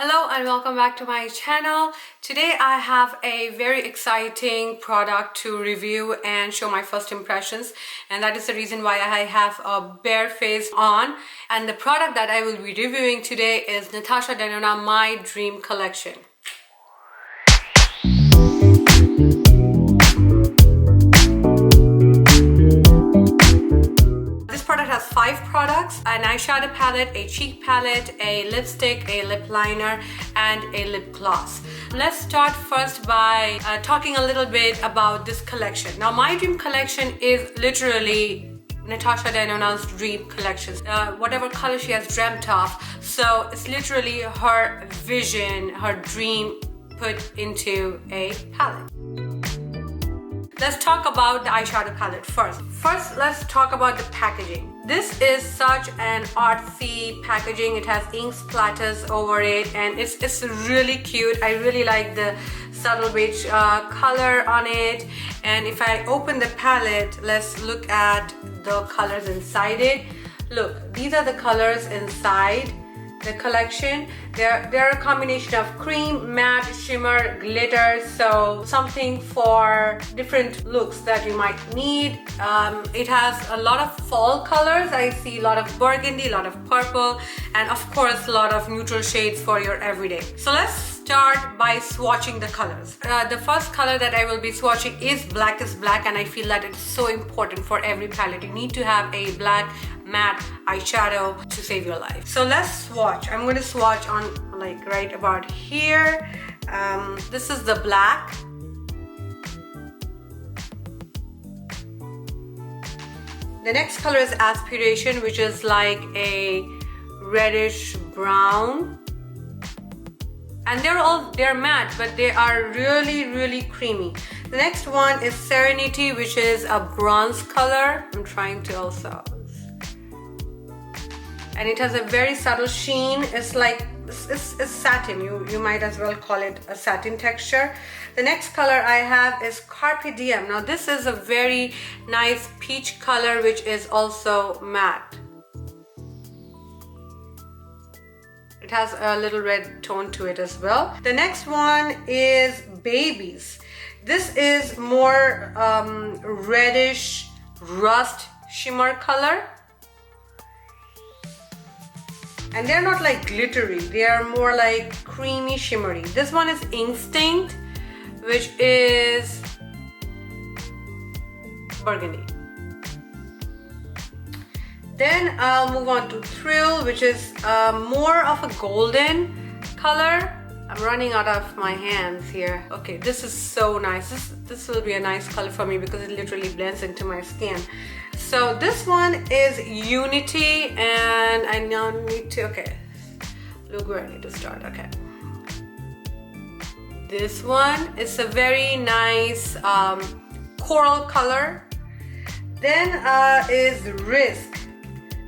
Hello and welcome back to my channel. Today I have a very exciting product to review and show my first impressions, and that is the reason why I have a bare face on. And the product that I will be reviewing today is Natasha Denona My Dream collection. This product has 5 products: an eyeshadow palette, a cheek palette, a lipstick, a lip liner, and a lip gloss. Let's start first by talking a little bit about this collection. Now, My Dream collection is literally Natasha Denona's dream collection. Whatever color she has dreamt of. So it's literally her vision, her dream put into a palette. Let's talk about the eyeshadow palette first. First, let's talk about the packaging. This is such an artsy packaging. It has ink splatters over it, and it's really cute. I really like the subtle beige color on it. And if I open the palette, let's look at the colors inside it. Look, these are the colors inside the collection. They're a combination of cream, matte, shimmer, glitter, so something for different looks that you might need. It has a lot of fall colors. I see a lot of burgundy, a lot of purple, and of course a lot of neutral shades for your everyday. So let's start by swatching the colors. The first color that I will be swatching is Black is Black, and I feel that it's so important for every palette. You need to have a black matte eyeshadow to save your life. So let's swatch. I'm going to swatch on like right about here. This is the black. The next color is Aspiration, which is like a reddish brown. And they're matte, but they are really creamy. The next one is Serenity, which is a bronze color. I'm trying to also, and it has a very subtle sheen. It's like it's satin. You might as well call it a satin texture. The next color I have is Carpe Diem. Now this is a very nice peach color, which is also matte. It has a little red tone to it as well. The next one is Babies. This is more reddish rust shimmer color. And they're not like glittery, they are more like creamy shimmery. This one is Instinct, which is burgundy. Then I'll move on to Thrill, which is more of a golden color. I'm running out of my hands here. Okay, this is so nice. This will be a nice color for me because it literally blends into my skin. So this one is Unity, and I now need to, okay, look where I need to start. Okay. This one is a very nice coral color. Then is Risk.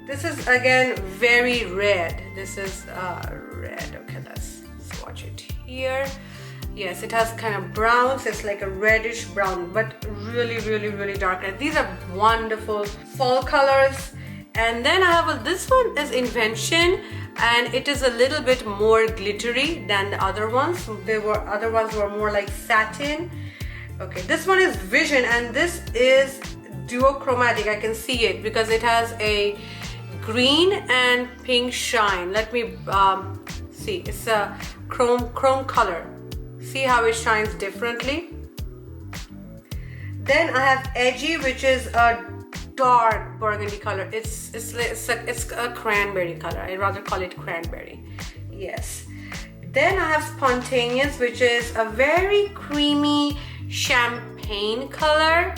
This is again very red. This is red. Okay, let's swatch it here. Yes, it has kind of browns. It's like a reddish brown, but really dark. And these are wonderful fall colors. And then I have this one is Invention, and it is a little bit more glittery than the other ones. Other ones were more like satin. Okay, this one is Vision, and this is duochromatic. I can see it because it has a green and pink shine. Let me see. It's a chrome color. See how it shines differently. Then I have Edgy, which is a dark burgundy color. It's a cranberry color. I'd rather call it cranberry. Yes. Then I have Spontaneous, which is a very creamy champagne color.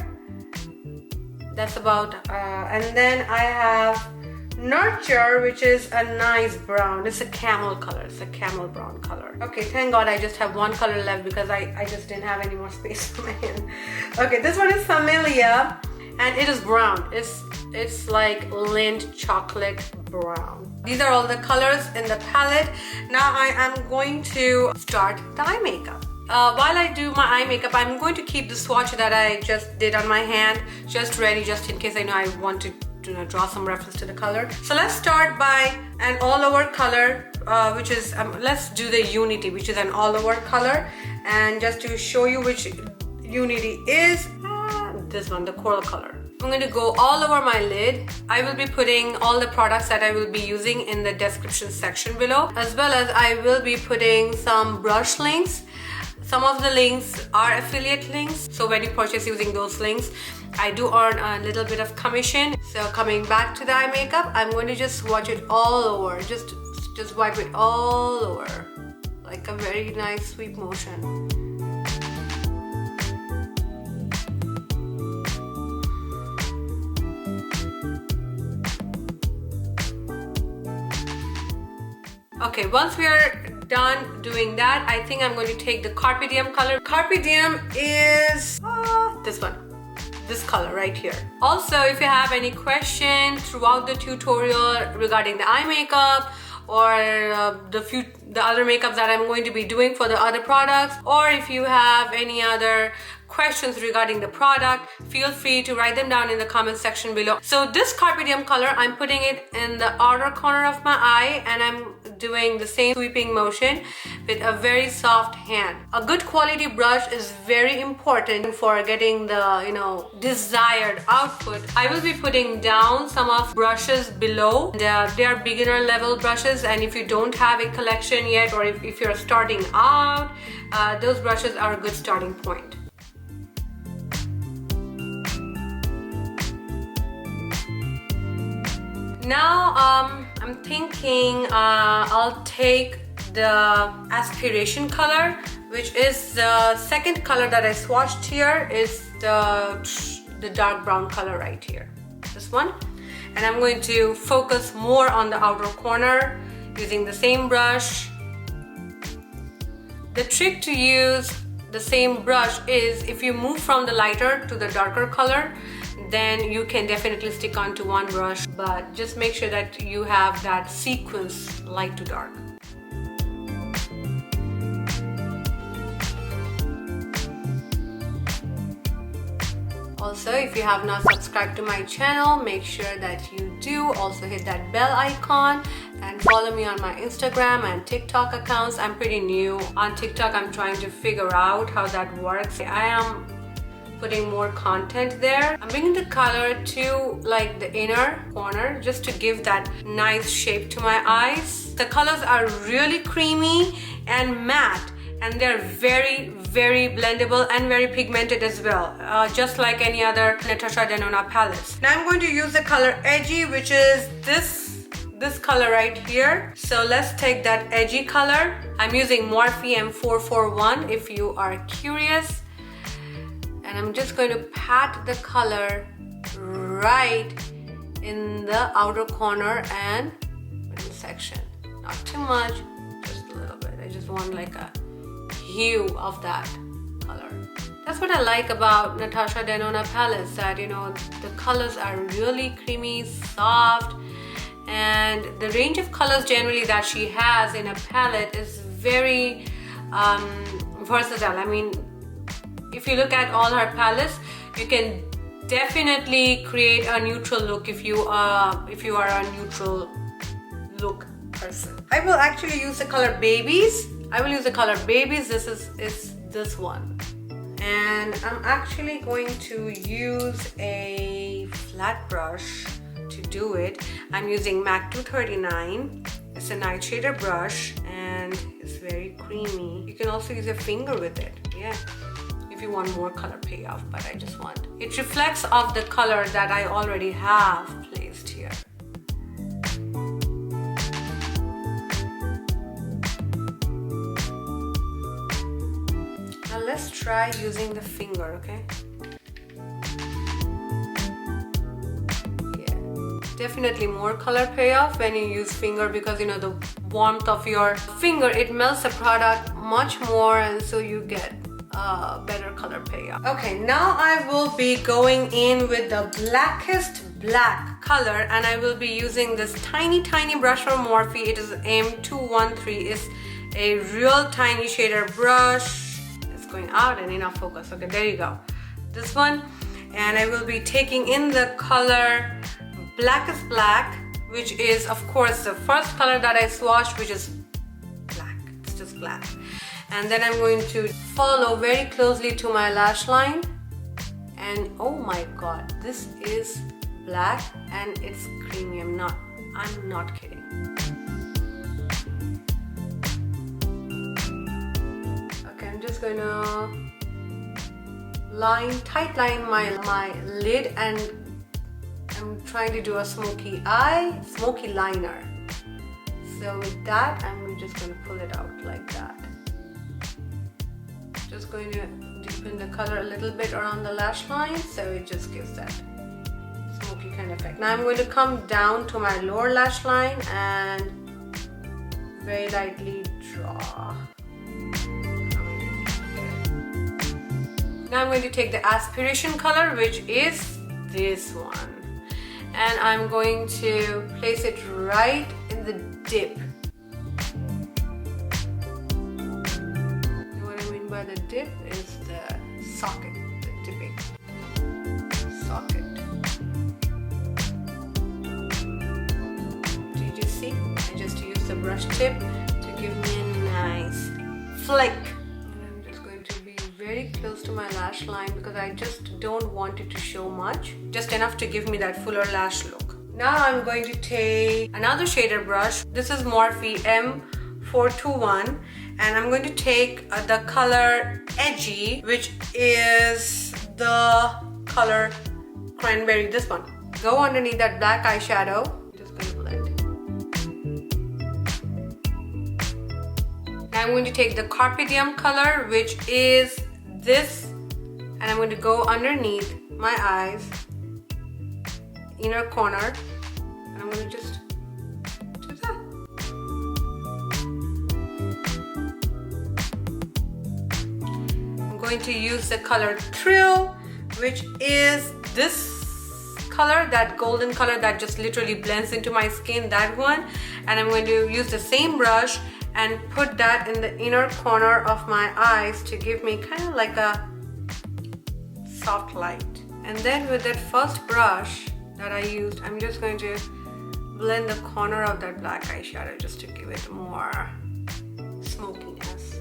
That's about. And then I have Nurture, which is a nice brown. It's a camel color. It's a camel brown color. Okay, thank God I just have one color left because I just didn't have any more space for my hand. Okay, this one is Familia, and it is brown. It's like Lindt chocolate brown. These are all the colors in the palette. Now I am going to start the eye makeup. While I do my eye makeup, I'm going to keep the swatch that I just did on my hand just ready, just in case I know I want to draw some reference to the color. So let's start by an all-over color, which is, let's do the Unity, which is an all-over color. And just to show you which Unity is, this one, the coral color. I'm going to go all over my lid. I will be putting all the products that I will be using in the description section below, as well as I will be putting some brush links. Some of the links are affiliate links, so when you purchase using those links, I do earn a little bit of commission. So coming back to the eye makeup, I'm going to just swatch it all over, just wipe it all over, like a very nice sweep motion. Okay, once we are done doing that, I think I'm going to take the Carpe Diem color. Carpe Diem is this one, this color right here. Also, if you have any question throughout the tutorial regarding the eye makeup or the other makeups that I'm going to be doing for the other products, or if you have any other questions regarding the product, feel free to write them down in the comment section below. So this Carpe Diem color, I'm putting it in the outer corner of my eye, and I'm doing the same sweeping motion with a very soft hand. A good quality brush is very important for getting the desired output. I will be putting down some of brushes below. They are beginner level brushes, and if you don't have a collection yet, or if you're starting out, those brushes are a good starting point. Now I'm thinking I'll take the Aspiration color, which is the second color that I swatched here, is the dark brown color right here, this one. And I'm going to focus more on the outer corner using the same brush. The trick to use the same brush is if you move from the lighter to the darker color, then you can definitely stick on to one brush, but just make sure that you have that sequence light to dark. Also, if you have not subscribed to my channel, make sure that you do. Also hit that bell icon and follow me on my Instagram and TikTok accounts. I'm pretty new on TikTok. I'm trying to figure out how that works. I am putting more content there. I'm bringing the color to like the inner corner just to give that nice shape to my eyes. The colors are really creamy and matte, and they're very, very blendable and very pigmented as well, just like any other Natasha Denona palettes. Now I'm going to use the color Edgy, which is this color right here. So let's take that Edgy color. I'm using Morphe M441 if you are curious. And I'm just going to pat the color right in the outer corner and middle section. Not too much, just a little bit. I just want like a hue of that color. That's what I like about Natasha Denona palettes, that the colors are really creamy, soft, and the range of colors generally that she has in a palette is very versatile. I mean, if you look at all her palettes, you can definitely create a neutral look if you are a neutral look person. I will actually use the color Babies. This is this one. And I'm actually going to use a flat brush to do it. I'm using MAC 239. It's a night shader brush and it's very creamy. You can also use a finger with it, yeah, if you want more color payoff, but I just want it reflects off the color that I already have placed here. Now let's try using the finger, okay? Definitely more color payoff when you use finger, because the warmth of your finger, it melts the product much more, and so you get better color payoff. Okay, now I will be going in with the blackest black color, and I will be using this tiny brush from Morphe. It is M213. It's a real tiny shader brush. It's going out and in our focus. Okay, there you go. This one, and I will be taking in the color Black is Black, which is of course the first color that I swatched, which is black. It's just black. And then I'm going to follow very closely to my lash line. And oh my god, this is black and it's creamy. I'm not kidding. Okay, I'm just gonna tight line my lid, and I'm trying to do a smoky liner. So with that, I'm just going to pull it out like that. Just going to deepen the color a little bit around the lash line, so it just gives that smoky kind of effect. Now I'm going to come down to my lower lash line and very lightly draw. Now I'm going to take the Aspiration color, which is this one, and I'm going to place it right in the dip. What I mean by the dip is the socket, the dipping socket. Did you see? I just used the brush tip to give me a nice flick. Very close to my lash line because I just don't want it to show much, just enough to give me that fuller lash look. Now I'm going to take another shader brush. This is Morphe M421, and I'm going to take the color Edgy, which is the color Cranberry, this one. Go underneath that black eyeshadow. Just going to blend. Now I'm going to take the Carpe Diem color, which is this, and I'm going to go underneath my eyes, inner corner, and I'm going to just do that. I'm going to use the color Thrill, which is this color, that golden color that just literally blends into my skin, that one, and I'm going to use the same brush and put that in the inner corner of my eyes to give me kind of like a soft light. And then with that first brush that I used, I'm just going to blend the corner of that black eyeshadow just to give it more smokiness.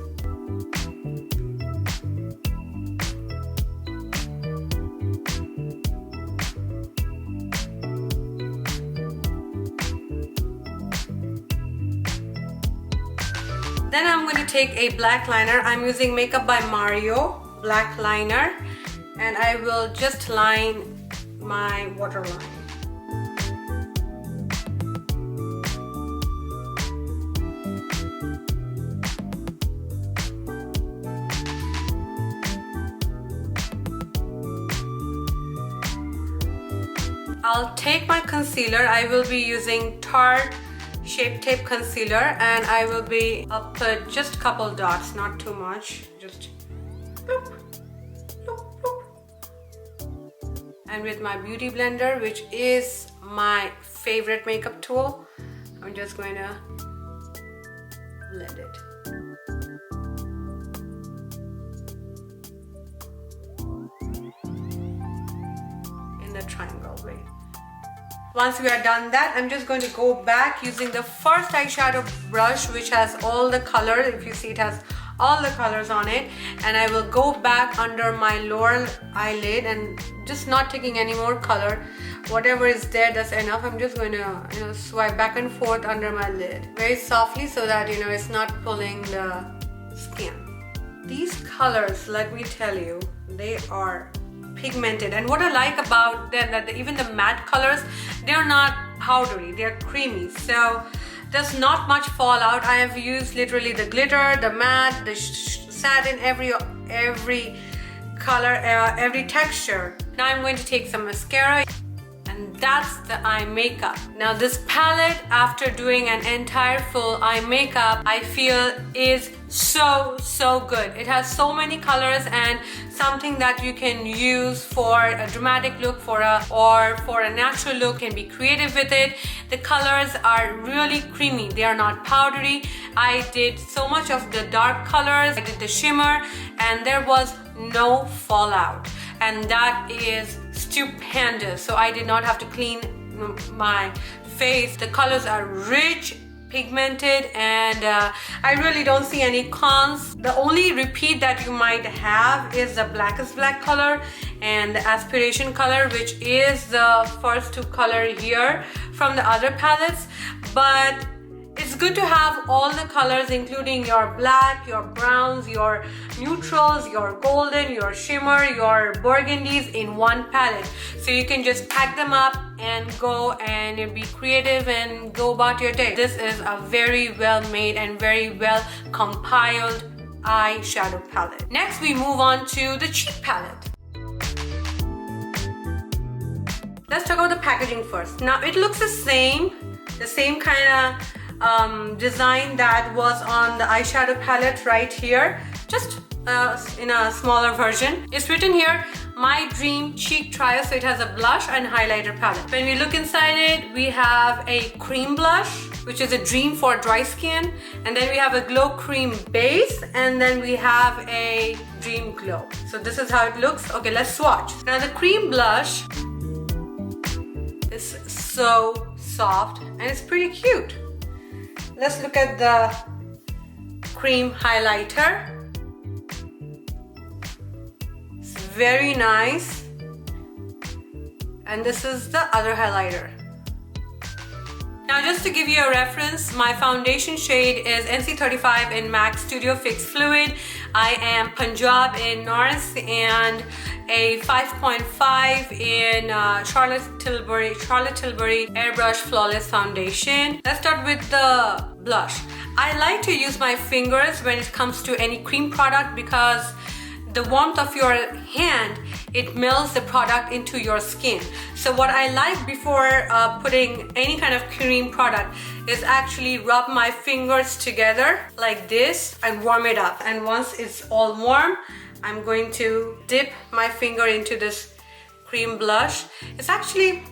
Then I'm going to take a black liner. I'm using Makeup by Mario black liner, and I will just line my waterline. I'll take my concealer. I will be using Tarte Shape Tape Concealer, and I'll put just a couple dots, not too much, just bloop, bloop, bloop. And with my beauty blender, which is my favorite makeup tool, I'm just going to blend it. In the triangle way. Once we are done that, I'm just going to go back using the first eyeshadow brush, which has all the colors. If you see, it has all the colors on it, and I will go back under my lower eyelid and just not taking any more color. Whatever is there, that's enough. I'm just going to swipe back and forth under my lid very softly so that it's not pulling the skin. These colors, let me tell you, they are pigmented, and what I like about them, that even the matte colors, they're not powdery, they're creamy, so there's not much fallout. I have used literally the glitter, the matte, the satin, every color, every texture. Now I'm going to take some mascara, and that's the eye makeup. Now this palette, after doing an entire full eye makeup, I feel is so good. It has so many colors, and something that you can use for a dramatic look, or for a natural look. Can be creative with it. The colors are really creamy, they are not powdery. I did so much of the dark colors, I did the shimmer, and there was no fallout, and that is stupendous. So I did not have to clean my face. The colors are rich, pigmented, and I really don't see any cons. The only repeat that you might have is the blackest black color and the Aspiration color, which is the first two color here from the other palettes. But it's good to have all the colors, including your black, your browns, your neutrals, your golden, your shimmer, your burgundies in one palette. So you can just pack them up and go and be creative and go about your day. This is a very well made and very well compiled eyeshadow palette. Next we move on to the cheek palette. Let's talk about the packaging first. Now it looks the same kind of design that was on the eyeshadow palette right here, just in a smaller version. It's written here, My Dream Cheek Trio, so it has a blush and highlighter palette. When we look inside it, we have a cream blush, which is a dream for dry skin, and then we have a glow cream base, and then we have a dream glow. So this is how it looks. Okay, let's swatch. Now the cream blush is so soft and it's pretty cute. Let's look at the cream highlighter. It's very nice. And this is the other highlighter. Now just to give you a reference, my foundation shade is NC35 in MAC Studio Fix Fluid. I am Punjab in NARS and a 5.5 in Charlotte Tilbury Airbrush Flawless Foundation. Let's start with the blush. I like to use my fingers when it comes to any cream product because the warmth of your hand, it melts the product into your skin. So what I like before putting any kind of cream product is actually rub my fingers together like this and warm it up. And once it's all warm, I'm going to dip my finger into this cream blush. It's actually,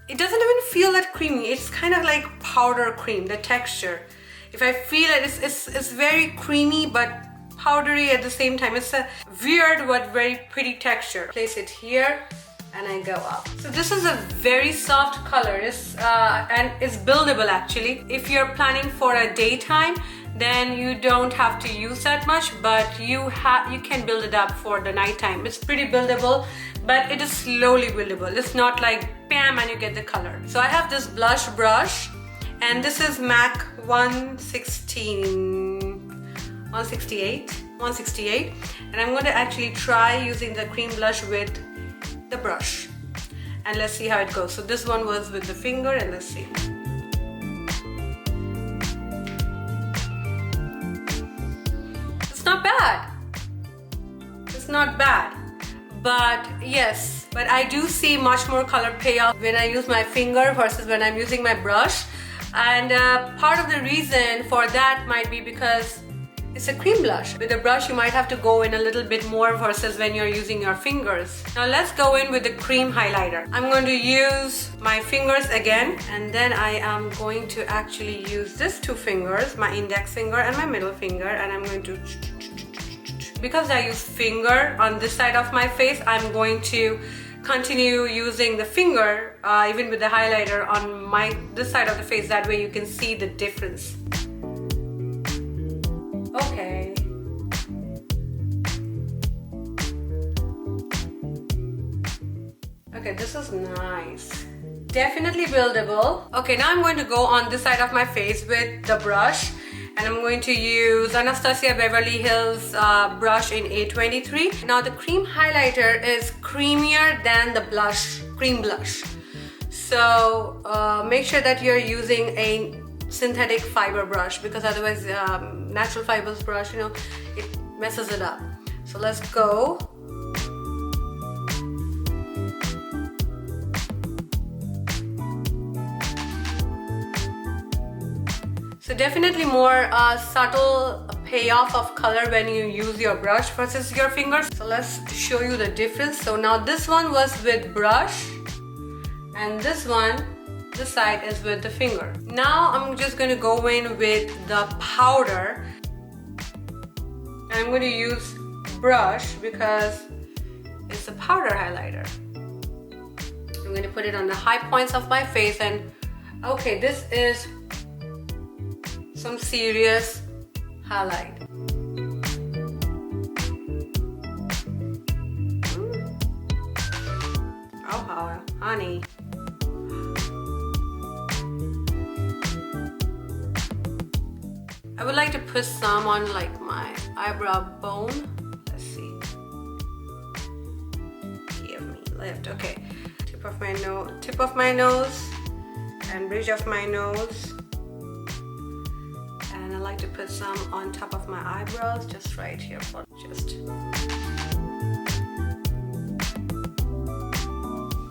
it doesn't even feel that creamy. It's kind of like powder cream, the texture. If I feel it, it's very creamy but powdery at the same time. It's a weird but very pretty texture. Place it here and I go up. So this is a very soft color. And it's buildable actually. If you're planning for a daytime, then you don't have to use that much, but you can build it up for the nighttime. It's pretty buildable, but it is slowly buildable. It's not like bam and you get the color. So I have this blush brush, and this is MAC 168, and I'm going to actually try using the cream blush with the brush, and let's see how it goes. So this one was with the finger, and let's see. Not bad. It's not bad, but yes, but I do see much more color payoff when I use my finger versus when I'm using my brush. And part of the reason for that might be because it's a cream blush. With a brush you might have to go in a little bit more versus when you're using your fingers. Now let's go in with the cream highlighter. I'm going to use my fingers again, and then I am going to actually use these two fingers, my index finger and my middle finger, and I'm going to, because I use finger on this side of my face, I'm going to continue using the finger even with the highlighter on this side of the face. That way you can see the difference. Okay. Okay, this is nice. Definitely buildable. Okay, now I'm going to go on this side of my face with the brush, and I'm going to use Anastasia Beverly Hills brush in A23. Now the cream highlighter is creamier than the cream blush. So make sure that you're using a synthetic fiber brush, because otherwise natural fibers brush, it messes it up. So let's go. So definitely more subtle payoff of color when you use your brush versus your fingers. So let's show you the difference. So now this one was with brush, and this one, this side is with the finger. Now I'm just going to go in with the powder, and I'm going to use brush because it's a powder highlighter. I'm going to put it on the high points of my face. And okay, this is some serious highlight. Oh, honey. I would like to put some on like my eyebrow bone. Let's see. Give me lift. Okay. Tip of my nose, and bridge of my nose. And I like to put some on top of my eyebrows, just right here for just.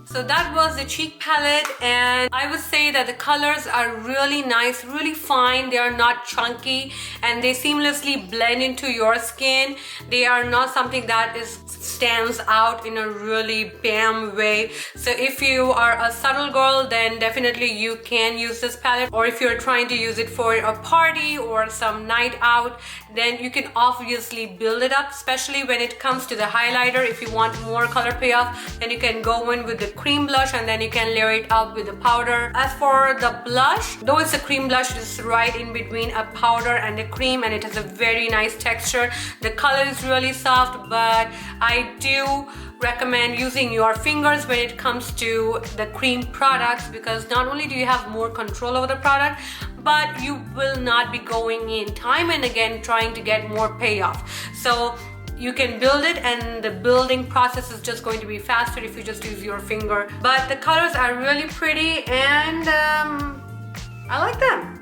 So that was the cheek palette, and I would say that the colors are really nice, really fine. They are not chunky and they seamlessly blend into your skin. They are not something that stands out in a really bam way. So if you are a subtle girl, then definitely you can use this palette. Or if you're trying to use it for a party or some night out, then you can obviously build it up, especially when it comes to the highlighter. If you want more color payoff, then you can go in with the cream blush and then you can layer it up with the powder. As for the blush, though it's a cream blush, it's right in between a powder and a cream, and it has a very nice texture. The color is really soft, but I do recommend using your fingers when it comes to the cream products, because not only do you have more control over the product, but you will not be going in time and again trying to get more payoff. So you can build it, and the building process is just going to be faster if you just use your finger. But the colors are really pretty, and I like them.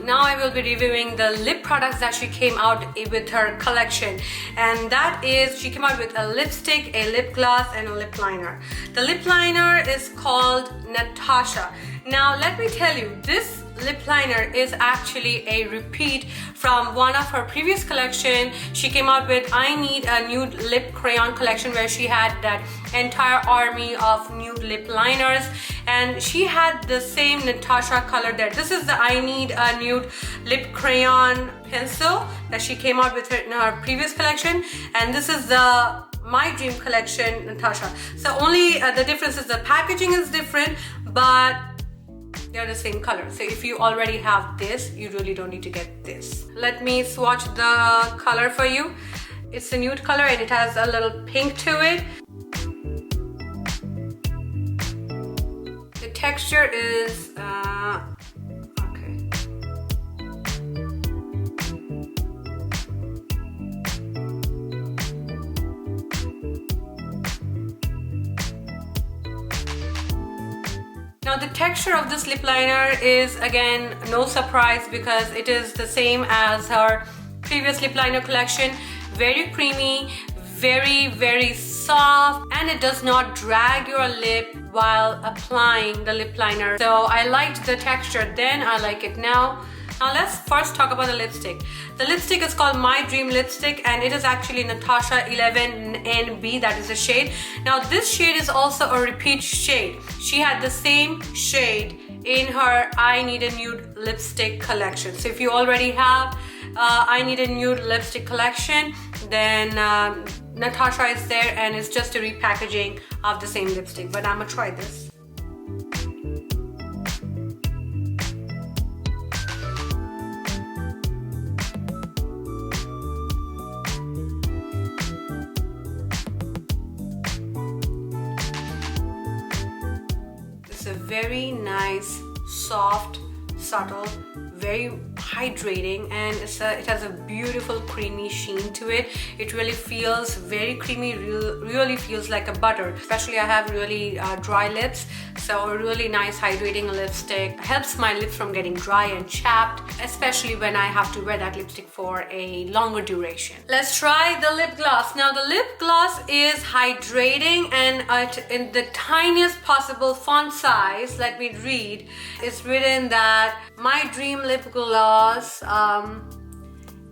Now I will be reviewing the lip products that she came out with her collection, and that is, she came out with a lipstick, a lip gloss, and a lip liner. The lip liner is called Natasha. Now let me tell you, this lip liner is actually a repeat from one of her previous collection. She came out with I Need a Nude Lip Crayon collection, where she had that entire army of nude lip liners, and she had the same Natasha color there. This is the I Need a Nude Lip Crayon pencil that she came out with in her previous collection, and this is the My Dream collection Natasha. So only the difference is the packaging is different, but they're the same color. So if you already have this, you really don't need to get this. Let me swatch the color for you. It's a nude color and it has a little pink to it. The texture is okay. Now the texture of this lip liner is, again, no surprise, because it is the same as her previous lip liner collection. Very creamy, very soft, and it does not drag your lip while applying the lip liner. So I liked the texture then, I like it now. Now let's first talk about the lipstick. The lipstick is called My Dream lipstick, and it is actually Natasha 11NB, that is the shade. Now this shade is also a repeat shade. She had the same shade in her I Need a Nude lipstick collection. So if you already have I Need a Nude lipstick collection, then Natasha is there, and it's just a repackaging of the same lipstick. But I'm gonna try this. A very nice, soft, subtle, very hydrating, and it has a beautiful creamy sheen to it. It really feels very creamy, really feels like a butter. Especially I have really dry lips, so a really nice hydrating lipstick helps my lips from getting dry and chapped, especially when I have to wear that lipstick for a longer duration. Let's try the lip gloss. Now the lip gloss is hydrating, and in the tiniest possible font size, let me read, it's written that My Dream lip gloss,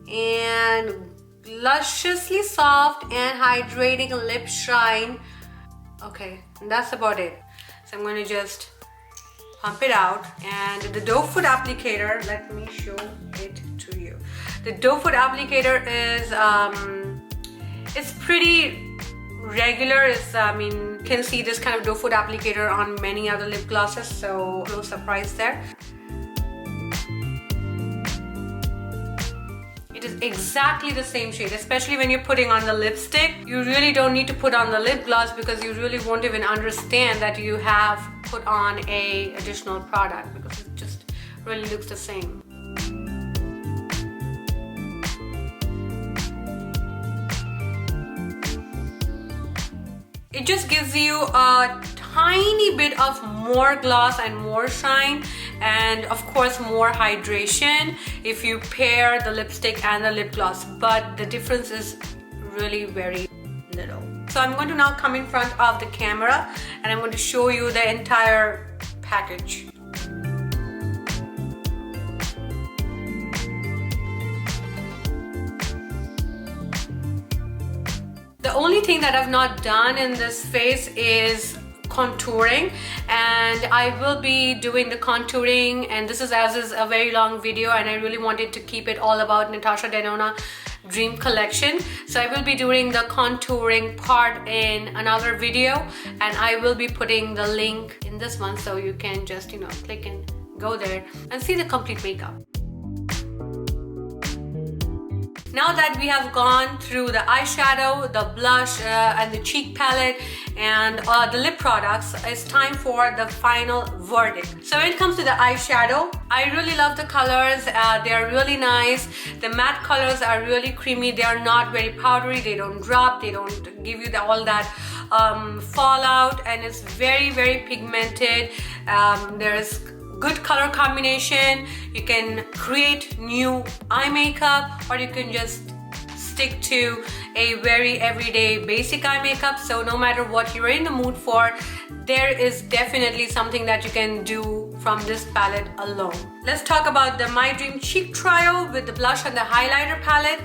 and lusciously soft and hydrating lip shine. Okay, and that's about it. So I'm going to just pump it out, and the doe foot applicator, let me show it to you. The doe foot applicator is it's pretty regular. You can see this kind of doe foot applicator on many other lip glosses, so no surprise there. It is exactly the same shade, especially when you're putting on the lipstick. You really don't need to put on the lip gloss because you really won't even understand that you have put on a additional product, because it just really looks the same. It just gives you a tiny bit of more gloss and more shine, and of course more hydration if you pair the lipstick and the lip gloss, but the difference is really very little. So I'm going to now come in front of the camera and I'm going to show you the entire package. The only thing that I've not done in this face is contouring, and I will be doing the contouring, and this is a very long video and I really wanted to keep it all about Natasha Denona Dream collection. So I will be doing the contouring part in another video, and I will be putting the link in this one so you can just click and go there and see the complete makeup. Now that we have gone through the eyeshadow, the blush, and the cheek palette, and the lip products, it's time for the final verdict. So when it comes to the eyeshadow, I really love the colors. They are really nice. The matte colors are really creamy. They are not very powdery. They don't drop. They don't give you all that fallout, and it's very, very pigmented. There's good color combination. You can create new eye makeup, or you can just stick to a very everyday basic eye makeup. So no matter what you're in the mood for, there is definitely something that you can do from this palette alone. Let's talk about the My Dream Cheek Trio with the blush and the highlighter palette.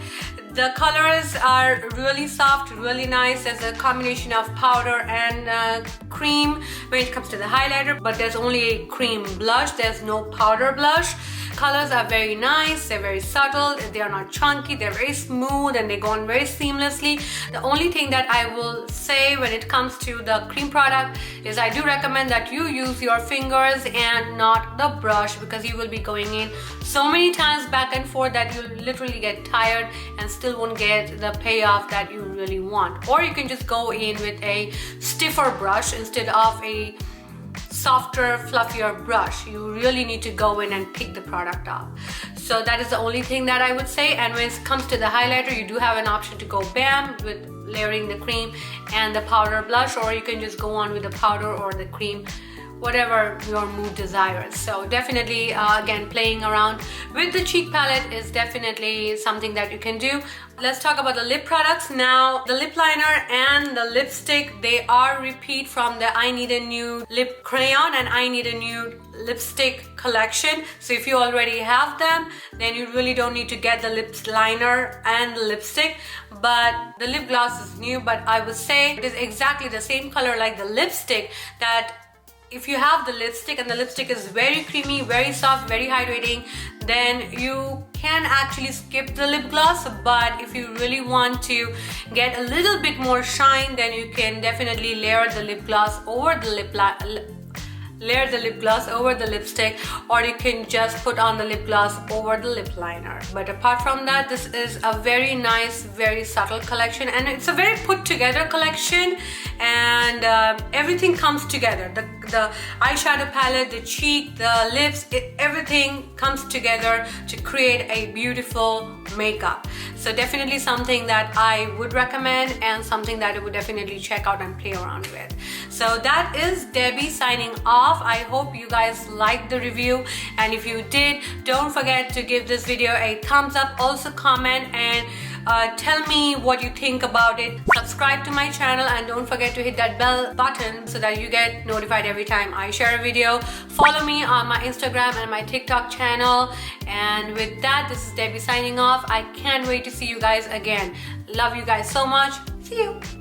The colors are really soft, really nice. There's a combination of powder and cream when it comes to the highlighter, but there's only a cream blush. There's no powder blush. Colors are very nice. They're very subtle. They are not chunky. They're very smooth and they go on very seamlessly. The only thing that I will say when it comes to the cream product is I do recommend that you use your fingers and not the brush, because you will be going in so many times back and forth that you'll literally get tired and still won't get the payoff that you really want. Or you can just go in with a stiffer brush instead of a softer, fluffier brush. You really need to go in and pick the product up. So that is the only thing that I would say. And when it comes to the highlighter, you do have an option to go bam with layering the cream and the powder blush, or you can just go on with the powder or the cream, whatever your mood desires. So definitely again, playing around with the cheek palette is definitely something that you can do. Let's talk about the lip products now. The lip liner and the lipstick, they are repeat from the I Need a Nude lip crayon and I Need a Nude lipstick collection. So if you already have them, then you really don't need to get the lip liner and the lipstick. But the lip gloss is new, but I would say it is exactly the same color like the lipstick, that if you have the lipstick and the lipstick is very creamy, very soft, very hydrating, then you can actually skip the lip gloss. But if you really want to get a little bit more shine, then you can definitely layer the lip gloss over the lipstick, or you can just put on the lip gloss over the lip liner. But apart from that, this is a very nice, very subtle collection, and it's a very put together collection, and everything comes together. The eyeshadow palette, the cheek, the lips, everything comes together to create a beautiful makeup. So definitely something that I would recommend, and something that I would definitely check out and play around with. So that is Debbie signing off. I hope you guys liked the review, and if you did, don't forget to give this video a thumbs up. Also comment and tell me what you think about it. Subscribe to my channel and don't forget to hit that bell button so that you get notified every time I share a video. Follow me on my Instagram and my TikTok channel. And with that, this is Debbie signing off. I can't wait to see you guys again. Love you guys so much. See you.